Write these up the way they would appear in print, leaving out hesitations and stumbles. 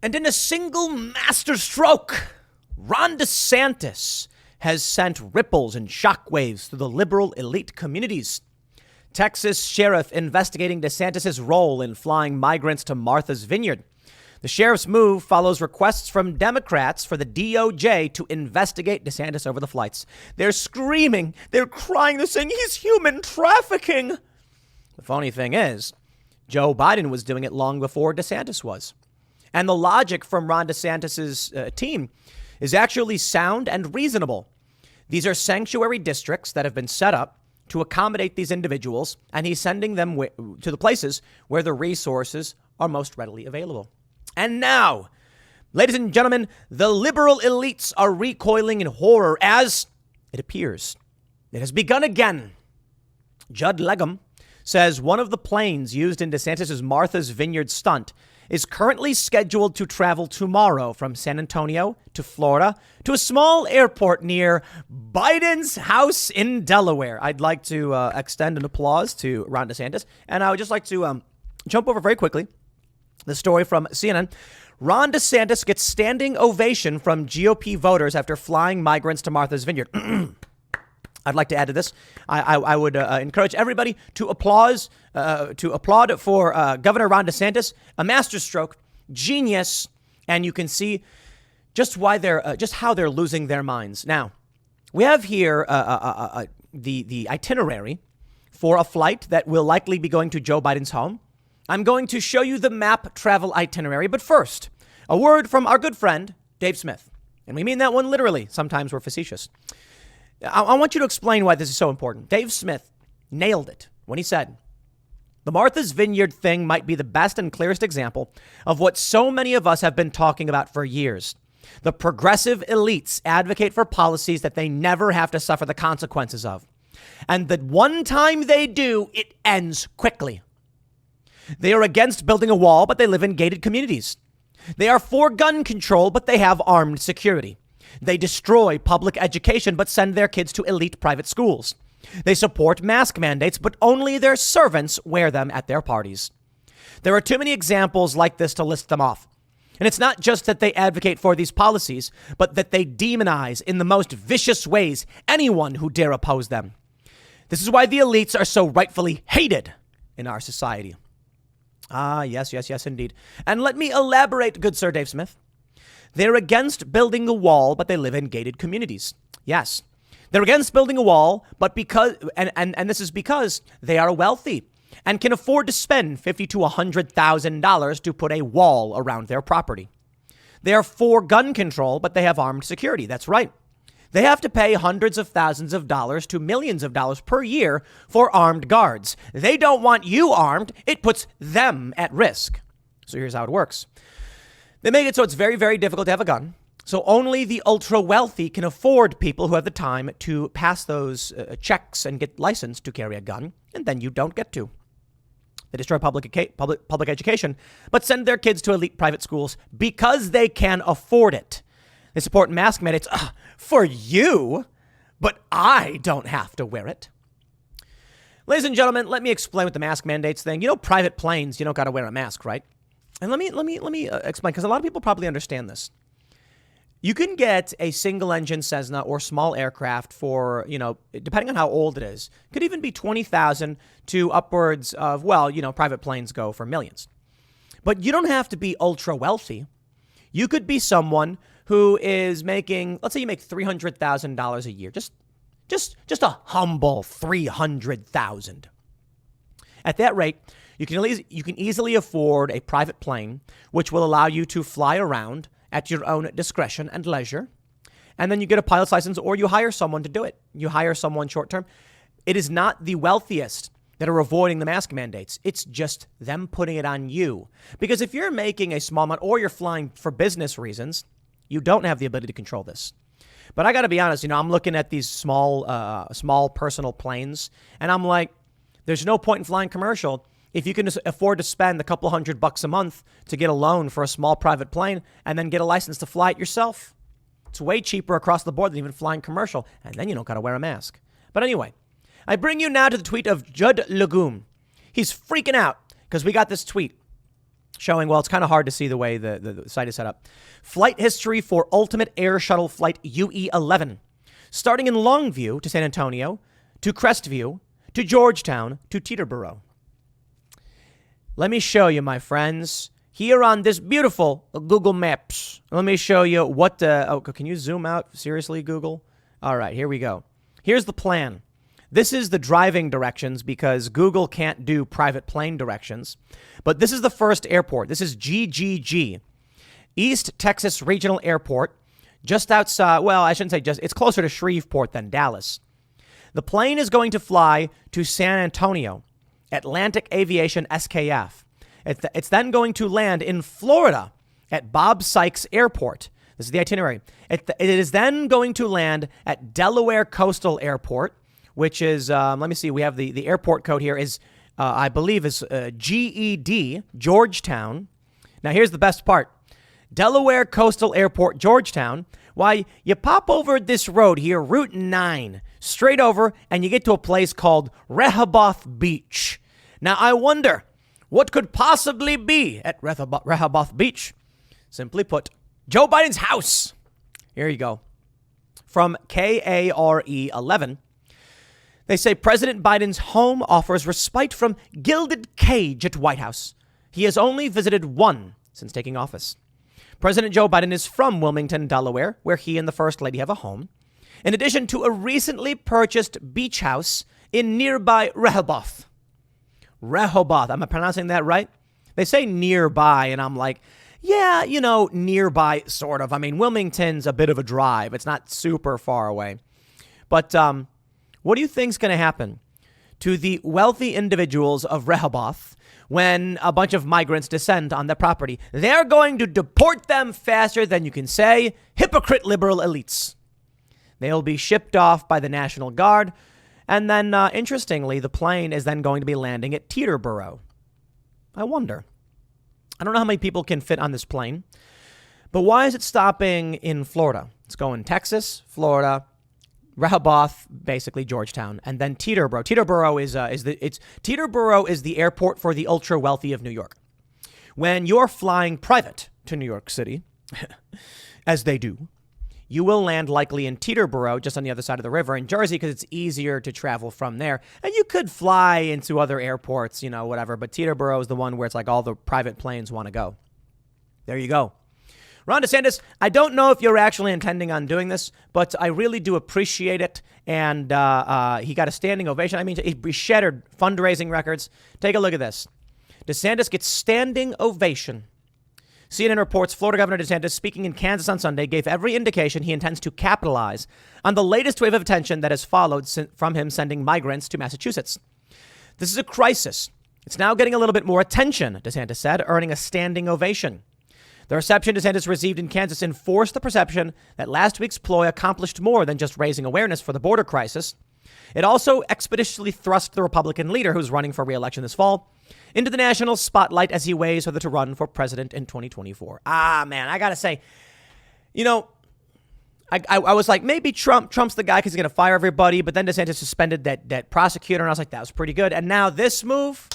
And in a single masterstroke, Ron DeSantis has sent ripples and shockwaves through the liberal elite communities. Texas sheriff investigating DeSantis' role in flying migrants to Martha's Vineyard. The sheriff's move follows requests from Democrats for the DOJ to investigate DeSantis over the flights. They're screaming, they're crying, they're saying he's human trafficking. The funny thing is, Joe Biden was doing it long before DeSantis was. And the logic from Ron DeSantis' team is actually sound and reasonable. These are sanctuary districts that have been set up to accommodate these individuals, and he's sending them to the places where the resources are most readily available. And now, ladies and gentlemen, the liberal elites are recoiling in horror as it appears it has begun again. Judd Legum says one of the planes used in DeSantis' Martha's Vineyard stunt is currently scheduled to travel tomorrow from San Antonio to Florida to a small airport near Biden's house in Delaware. I'd like to extend an applause to Ron DeSantis. And I would just like to jump over very quickly the story from CNN. Ron DeSantis gets standing ovation from GOP voters after flying migrants to Martha's Vineyard. I'd like to add to this. I would encourage everybody to applaud for Governor Ron DeSantis, a masterstroke, genius, and you can see just why just how they're losing their minds. Now, we have here the itinerary for a flight that will likely be going to Joe Biden's home. I'm going to show you the map travel itinerary, but first, a word from our good friend Dave Smith, and we mean that one literally. Sometimes we're facetious. I want you to explain why this is so important. Dave Smith nailed it when he said, the Martha's Vineyard thing might be the best and clearest example of what so many of us have been talking about for years. The progressive elites advocate for policies that they never have to suffer the consequences of. And the one time they do, it ends quickly. They are against building a wall, but they live in gated communities. They are for gun control, but they have armed security. They destroy public education, but send their kids to elite private schools. They support mask mandates, but only their servants wear them at their parties. There are too many examples like this to list them off. And it's not just that they advocate for these policies, but that they demonize in the most vicious ways anyone who dare oppose them. This is why the elites are so rightfully hated in our society. Yes, indeed. And let me elaborate, good Sir Dave Smith. They're against building a wall, but they live in gated communities. Yes, they're against building a wall, but and this is because they are wealthy and can afford to spend $50,000 to $100,000 to put a wall around their property. They are for gun control, but they have armed security. That's right. They have to pay hundreds of thousands of dollars to millions of dollars per year for armed guards. They don't want you armed. It puts them at risk. So here's how it works. They make it so it's very, very difficult to have a gun. So only the ultra wealthy can afford people who have the time to pass those checks and get licensed to carry a gun. And then you don't get to. They destroy public education, but send their kids to elite private schools because they can afford it. They support mask mandates for you, but I don't have to wear it. Ladies and gentlemen, let me explain what the mask mandates thing. You know, private planes, you don't got to wear a mask, right? And let me explain, because a lot of people probably understand this. You can get a single engine Cessna or small aircraft for, depending on how old it is, could even be $20,000 to upwards of, private planes go for millions. But you don't have to be ultra wealthy. You could be someone who is making, let's say you make $300,000 a year, just a humble $300,000. At that rate, you can easily afford a private plane, which will allow you to fly around at your own discretion and leisure. And then you get a pilot's license, or you hire someone to do it. You hire someone short term. It is not the wealthiest that are avoiding the mask mandates. It's just them putting it on you. Because if you're making a small amount or you're flying for business reasons, you don't have the ability to control this. But I got to be honest, I'm looking at these small personal planes, and I'm like, there's no point in flying commercial if you can afford to spend a couple $100 a month to get a loan for a small private plane and then get a license to fly it yourself. It's way cheaper across the board than even flying commercial. And then you don't got to wear a mask. But anyway, I bring you now to the tweet of Judd Legum. He's freaking out because we got this tweet. showing, well, it's kind of hard to see the way the site is set up. Flight history for Ultimate Air Shuttle Flight UE-11, starting in Longview to San Antonio, to Crestview, to Georgetown, to Teterboro. Let me show you, my friends, here on this beautiful Google Maps. Let me show you what can you zoom out? Seriously, Google? All right, here we go. Here's the plan. This is the driving directions because Google can't do private plane directions. But this is the first airport. This is GGG, East Texas Regional Airport, just outside, well, I shouldn't say just, it's closer to Shreveport than Dallas. The plane is going to fly to San Antonio, Atlantic Aviation SKF. It's then going to land in Florida at Bob Sykes Airport. This is the itinerary. It is then going to land at Delaware Coastal Airport, which is, let me see, we have the airport code here is, I believe is GED, Georgetown. Now, here's the best part. Delaware Coastal Airport, Georgetown. Why, you pop over this road here, Route 9, straight over, and you get to a place called Rehoboth Beach. Now, I wonder, what could possibly be at Rehoboth Beach? Simply put, Joe Biden's house. Here you go. From KARE 11. They say President Biden's home offers respite from gilded cage at White House. He has only visited one since taking office. President Joe Biden is from Wilmington, Delaware, where he and the First Lady have a home, in addition to a recently purchased beach house in nearby Rehoboth. Rehoboth. Am I pronouncing that right? They say nearby, and I'm like, yeah, you know, nearby, sort of. I mean, Wilmington's a bit of a drive. It's not super far away. But what do you think's going to happen to the wealthy individuals of Rehoboth when a bunch of migrants descend on their property? They're going to deport them faster than you can say hypocrite liberal elites. They'll be shipped off by the National Guard. And then, interestingly, the plane is then going to be landing at Teterboro. I wonder. I don't know how many people can fit on this plane. But why is it stopping in Florida? It's going Texas, Florida, Rehoboth, basically Georgetown, and then Teterboro. Teterboro is the airport for the ultra wealthy of New York. When you're flying private to New York City, as they do, you will land likely in Teterboro, just on the other side of the river in Jersey, because it's easier to travel from there. And you could fly into other airports, you know, whatever. But Teterboro is the one where it's like all the private planes want to go. There you go. Ron DeSantis, I don't know if you're actually intending on doing this, but I really do appreciate it. And he got a standing ovation. I mean, he shattered fundraising records. Take a look at this. DeSantis gets standing ovation. CNN reports Florida Governor DeSantis, speaking in Kansas on Sunday, gave every indication he intends to capitalize on the latest wave of attention that has followed from him sending migrants to Massachusetts. This is a crisis. It's now getting a little bit more attention, DeSantis said, earning a standing ovation. The reception DeSantis received in Kansas enforced the perception that last week's ploy accomplished more than just raising awareness for the border crisis. It also expeditiously thrust the Republican leader, who's running for re-election this fall, into the national spotlight as he weighs whether to run for president in 2024. Man, I got to say, you know, I was like, maybe Trump's the guy because he's going to fire everybody. But then DeSantis suspended that prosecutor. And I was like, that was pretty good. And now this move,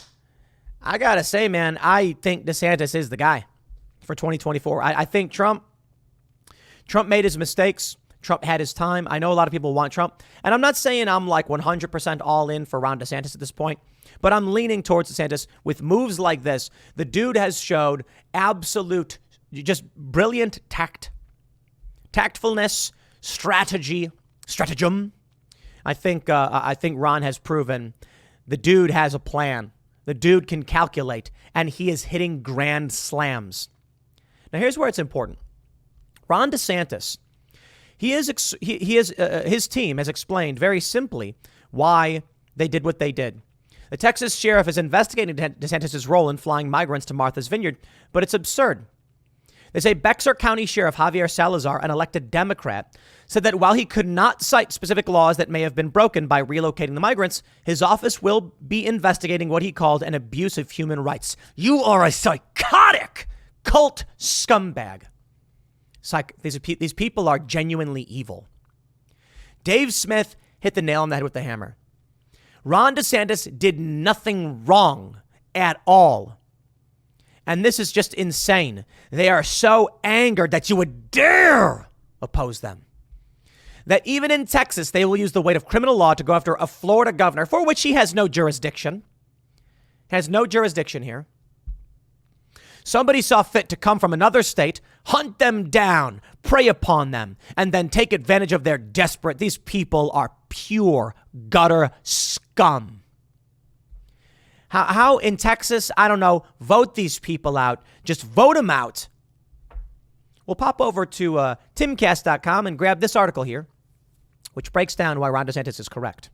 I got to say, man, I think DeSantis is the guy for 2024. I think Trump made his mistakes. Trump had his time. I know a lot of people want Trump. And I'm not saying I'm like 100% all in for Ron DeSantis at this point, but I'm leaning towards DeSantis with moves like this. The dude has showed absolute, just brilliant tactfulness, stratagem. I think Ron has proven the dude has a plan. The dude can calculate, and he is hitting grand slams. Now, here's where it's important. Ron DeSantis, his team has explained very simply why they did what they did. The Texas sheriff is investigating DeSantis' role in flying migrants to Martha's Vineyard, but it's absurd. They say Bexar County Sheriff Javier Salazar, an elected Democrat, said that while he could not cite specific laws that may have been broken by relocating the migrants, his office will be investigating what he called an abuse of human rights. You are a psychotic cult scumbag. These people are genuinely evil. Dave Smith hit the nail on the head with the hammer. Ron DeSantis did nothing wrong at all. And this is just insane. They are so angered that you would dare oppose them, that even in Texas, they will use the weight of criminal law to go after a Florida governor for which he has no jurisdiction. Has no jurisdiction here. Somebody saw fit to come from another state, hunt them down, prey upon them, and then take advantage of their desperate. These people are pure gutter scum. How in Texas, I don't know, vote these people out. Just vote them out. We'll pop over to timcast.com and grab this article here, which breaks down why Ron DeSantis is correct.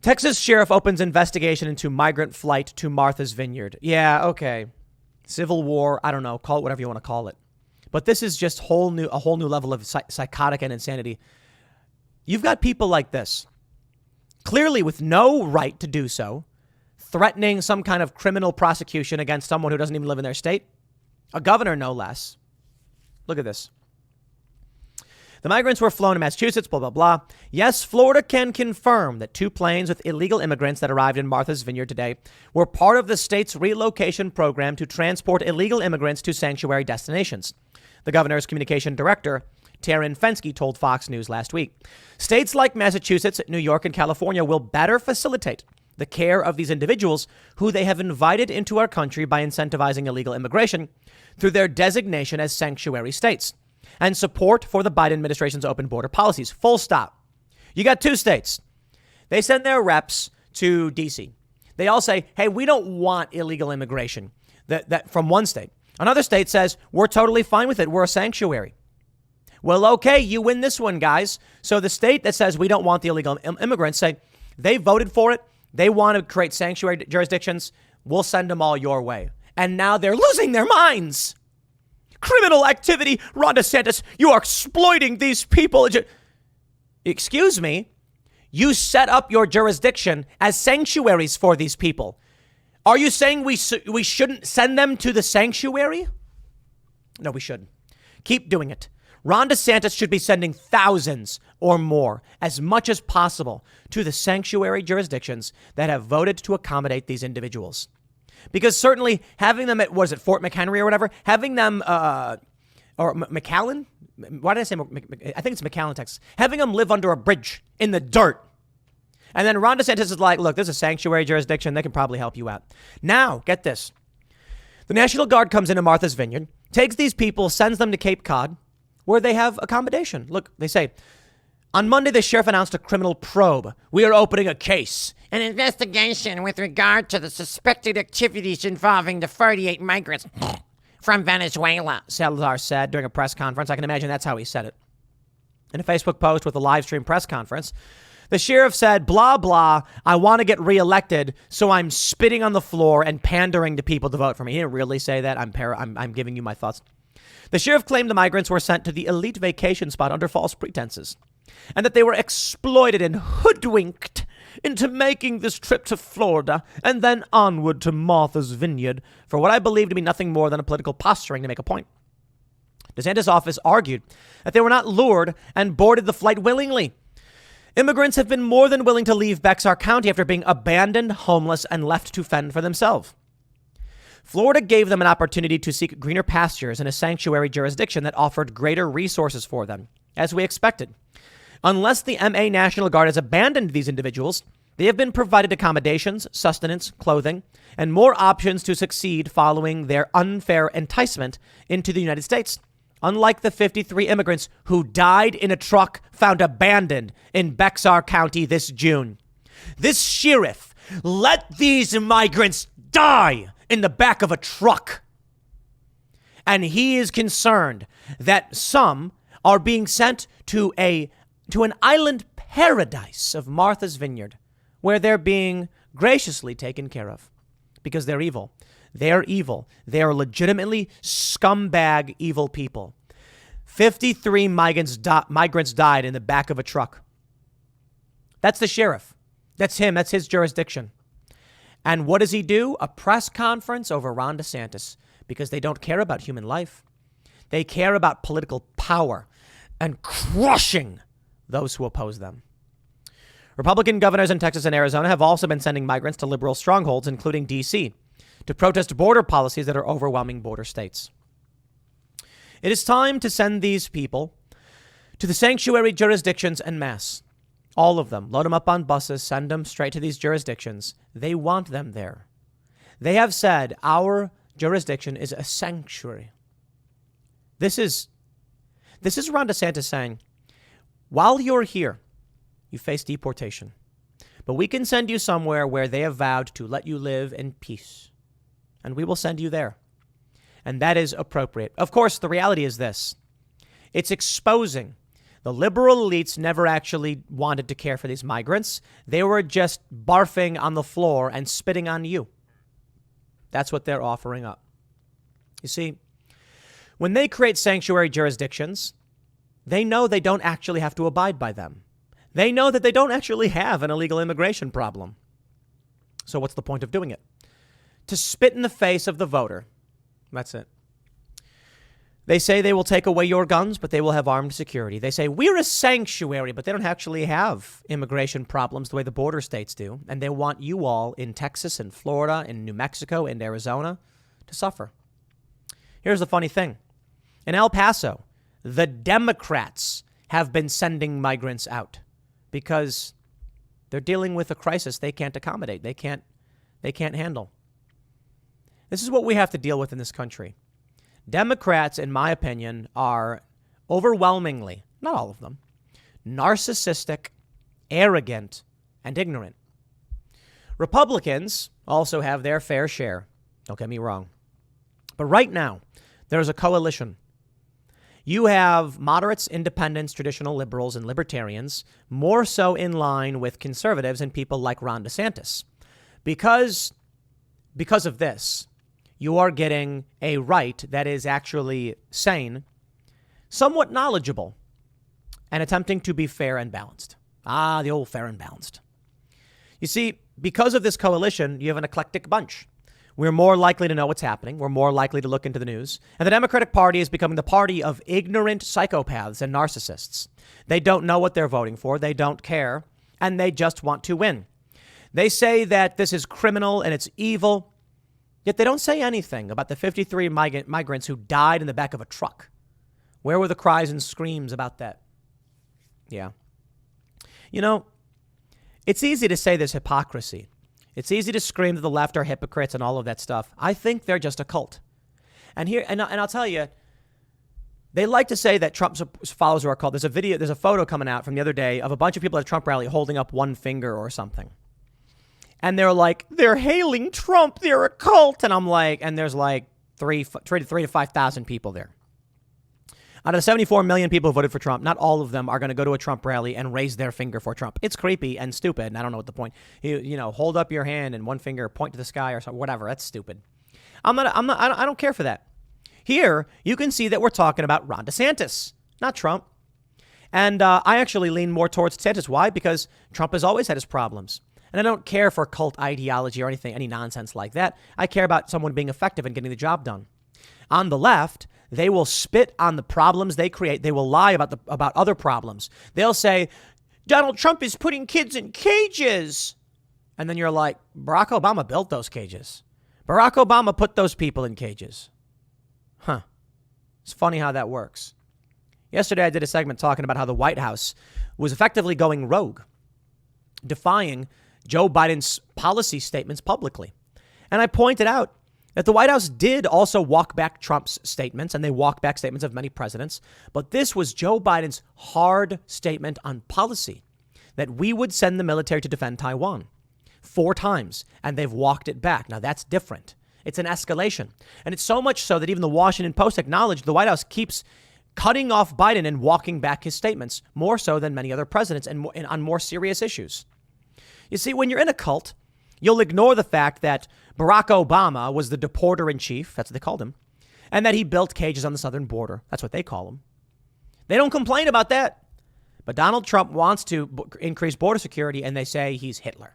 Texas sheriff opens investigation into migrant flight to Martha's Vineyard. Yeah, okay. Civil war, I don't know, call it whatever you want to call it. But this is just a whole new level of psychotic and insanity. You've got people like this, clearly with no right to do so, threatening some kind of criminal prosecution against someone who doesn't even live in their state. A governor, no less. Look at this. The migrants were flown to Massachusetts, blah, blah, blah. Yes, Florida can confirm that 2 planes with illegal immigrants that arrived in Martha's Vineyard today were part of the state's relocation program to transport illegal immigrants to sanctuary destinations. The governor's communication director, Taryn Fenske, told Fox News last week. States like Massachusetts, New York, and California will better facilitate the care of these individuals who they have invited into our country by incentivizing illegal immigration through their designation as sanctuary states and support for the Biden administration's open border policies. Full stop. You got 2 states. They send their reps to D.C. They all say, hey, we don't want illegal immigration that from one state. Another state says, we're totally fine with it. We're a sanctuary. Well, okay, you win this one, guys. So the state that says we don't want the illegal immigrants say they voted for it. They want to create sanctuary jurisdictions. We'll send them all your way. And now they're losing their minds. Criminal activity. Ron DeSantis, you are exploiting these people. Excuse me. You set up your jurisdiction as sanctuaries for these people. Are you saying we shouldn't send them to the sanctuary? No, we shouldn't. Keep doing it. Ron DeSantis should be sending thousands or more, as much as possible, to the sanctuary jurisdictions that have voted to accommodate these individuals. Because certainly having them at, was it Fort McHenry or whatever, having them, or McAllen? Why did I say, I think it's McAllen, Texas. Having them live under a bridge in the dirt. And then Ron DeSantis is like, look, this is a sanctuary jurisdiction. They can probably help you out. Now, get this. The National Guard comes into Martha's Vineyard, takes these people, sends them to Cape Cod, where they have accommodation. Look, they say, on Monday, the sheriff announced a criminal probe. We are opening a case. An investigation with regard to the suspected activities involving the 38 migrants from Venezuela, Salazar said during a press conference. I can imagine that's how he said it. In a Facebook post with a live stream press conference, the sheriff said, blah, blah, I want to get reelected, so I'm spitting on the floor and pandering to people to vote for me. He didn't really say that. I'm giving you my thoughts. The sheriff claimed the migrants were sent to the elite vacation spot under false pretenses, and that they were exploited and hoodwinked into making this trip to Florida and then onward to Martha's Vineyard for what I believe to be nothing more than a political posturing to make a point. DeSantis' office argued that they were not lured and boarded the flight willingly. Immigrants have been more than willing to leave Bexar County after being abandoned, homeless, and left to fend for themselves. Florida gave them an opportunity to seek greener pastures in a sanctuary jurisdiction that offered greater resources for them, as we expected. Unless the MA National Guard has abandoned these individuals, they have been provided accommodations, sustenance, clothing, and more options to succeed following their unfair enticement into the United States. Unlike the 53 immigrants who died in a truck found abandoned in Bexar County this June. This sheriff let these migrants die in the back of a truck. And he is concerned that some are being sent to an island paradise of Martha's Vineyard, where they're being graciously taken care of because they're evil. They're evil. They are legitimately scumbag evil people. 53 migrants died in the back of a truck. That's the sheriff. That's him. That's his jurisdiction. And what does he do? A press conference over Ron DeSantis, because they don't care about human life. They care about political power and crushing those who oppose them. Republican governors in Texas and Arizona have also been sending migrants to liberal strongholds, including D.C., to protest border policies that are overwhelming border states. It is time to send these people to the sanctuary jurisdictions en masse. All of them. Load them up on buses, send them straight to these jurisdictions. They want them there. They have said our jurisdiction is a sanctuary. This is Ron DeSantis saying, while you're here, you face deportation. But we can send you somewhere where they have vowed to let you live in peace. And we will send you there. And that is appropriate. Of course, the reality is this. It's exposing the liberal elites never actually wanted to care for these migrants. They were just barfing on the floor and spitting on you. That's what they're offering up. You see, when they create sanctuary jurisdictions, they know they don't actually have to abide by them. They know that they don't actually have an illegal immigration problem. So what's the point of doing it? To spit in the face of the voter. That's it. They say they will take away your guns, but they will have armed security. They say we're a sanctuary, but they don't actually have immigration problems the way the border states do. And they want you all in Texas and Florida and New Mexico and Arizona to suffer. Here's the funny thing. In El Paso, the Democrats have been sending migrants out because they're dealing with a crisis they can't accommodate. They can't handle. This is what we have to deal with in this country. Democrats, in my opinion, are overwhelmingly, not all of them, narcissistic, arrogant, and ignorant. Republicans also have their fair share. Don't get me wrong. But right now, there's a coalition. You have moderates, independents, traditional liberals, and libertarians, more so in line with conservatives and people like Ron DeSantis. Because of this, you are getting a right that is actually sane, somewhat knowledgeable, and attempting to be fair and balanced. Ah, the old fair and balanced. You see, because of this coalition, you have an eclectic bunch. We're more likely to know what's happening. We're more likely to look into the news. And the Democratic Party is becoming the party of ignorant psychopaths and narcissists. They don't know what they're voting for. They don't care. And they just want to win. They say that this is criminal and it's evil. Yet they don't say anything about the 53 migrants who died in the back of a truck. Where were the cries and screams about that? Yeah. You know, it's easy to say there's hypocrisy. It's easy to scream that the left are hypocrites and all of that stuff. I think they're just a cult. And I'll tell you, they like to say that Trump's followers are a cult. There's a photo coming out from the other day of a bunch of people at a Trump rally holding up one finger or something. And they're like, they're hailing Trump. They're a cult. And I'm like, and there's like 3 to 5,000 people there. Out of the 74 million people who voted for Trump, not all of them are going to go to a Trump rally and raise their finger for Trump. It's creepy and stupid. And I don't know what the point. Hold up your hand and one finger, point to the sky or something, whatever. That's stupid. I don't care for that. Here, you can see that we're talking about Ron DeSantis, not Trump. And I actually lean more towards DeSantis. Why? Because Trump has always had his problems. And I don't care for cult ideology or any nonsense like that. I care about someone being effective and getting the job done. On the left, they will spit on the problems they create. They will lie about other problems. They'll say, Donald Trump is putting kids in cages. And then you're like, Barack Obama built those cages. Barack Obama put those people in cages. Huh. It's funny how that works. Yesterday, I did a segment talking about how the White House was effectively going rogue, defying Joe Biden's policy statements publicly. And I pointed out that the White House did also walk back Trump's statements, and they walked back statements of many presidents. But this was Joe Biden's hard statement on policy, that we would send the military to defend Taiwan 4 times, and they've walked it back. Now, that's different. It's an escalation. And it's so much so that even the Washington Post acknowledged the White House keeps cutting off Biden and walking back his statements, more so than many other presidents and on more serious issues. You see, when you're in a cult, you'll ignore the fact that Barack Obama was the deporter in chief. That's what they called him. And that he built cages on the southern border. That's what they call him. They don't complain about that. But Donald Trump wants to increase border security, and they say he's Hitler.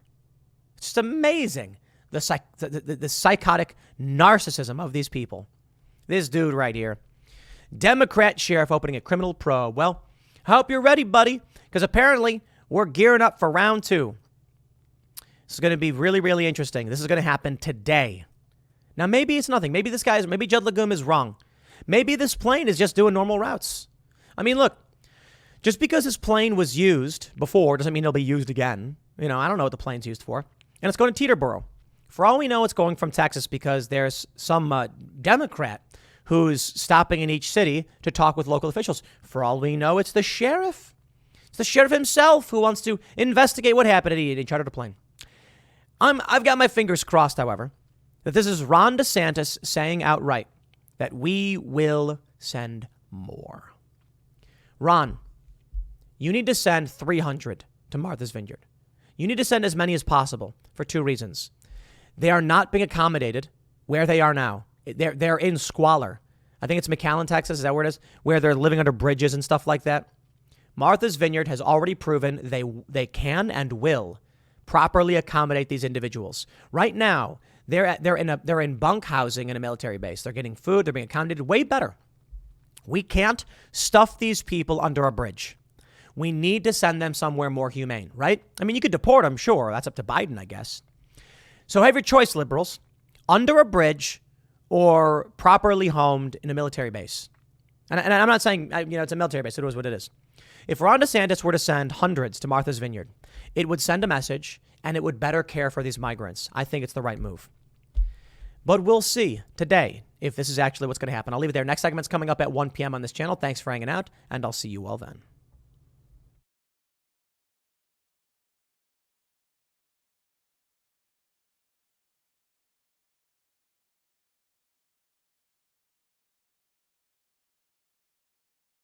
It's just amazing, the psychotic narcissism of these people. This dude right here. Democrat sheriff opening a criminal probe. Well, I hope you're ready, buddy, because apparently we're gearing up for round 2. This is going to be really, really interesting. This is going to happen today. Now, maybe it's nothing. Maybe maybe Judd Legume is wrong. Maybe this plane is just doing normal routes. I mean, look, just because this plane was used before doesn't mean it'll be used again. I don't know what the plane's used for. And it's going to Teterboro. For all we know, it's going from Texas because there's some Democrat who's stopping in each city to talk with local officials. For all we know, it's the sheriff. It's the sheriff himself who wants to investigate what happened and he chartered a plane. I've got my fingers crossed, however, that this is Ron DeSantis saying outright that we will send more. Ron, you need to send 300 to Martha's Vineyard. You need to send as many as possible for two reasons. They are not being accommodated where they are now. They're in squalor. I think it's McAllen, Texas. Is that where it is? Where they're living under bridges and stuff like that. Martha's Vineyard has already proven they can and will properly accommodate these individuals. Right now, they're in bunk housing in a military base. They're getting food. They're being accommodated way better. We can't stuff these people under a bridge. We need to send them somewhere more humane, right? I mean, you could deport them, sure. That's up to Biden, I guess. So have your choice, liberals. Under a bridge or properly homed in a military base. And I'm not saying, it's a military base. It is what it is. If Ron DeSantis were to send hundreds to Martha's Vineyard, it would send a message and it would better care for these migrants. I think it's the right move. But we'll see today if this is actually what's going to happen. I'll leave it there. Next segment's coming up at 1 p.m. on this channel. Thanks for hanging out, and I'll see you all then.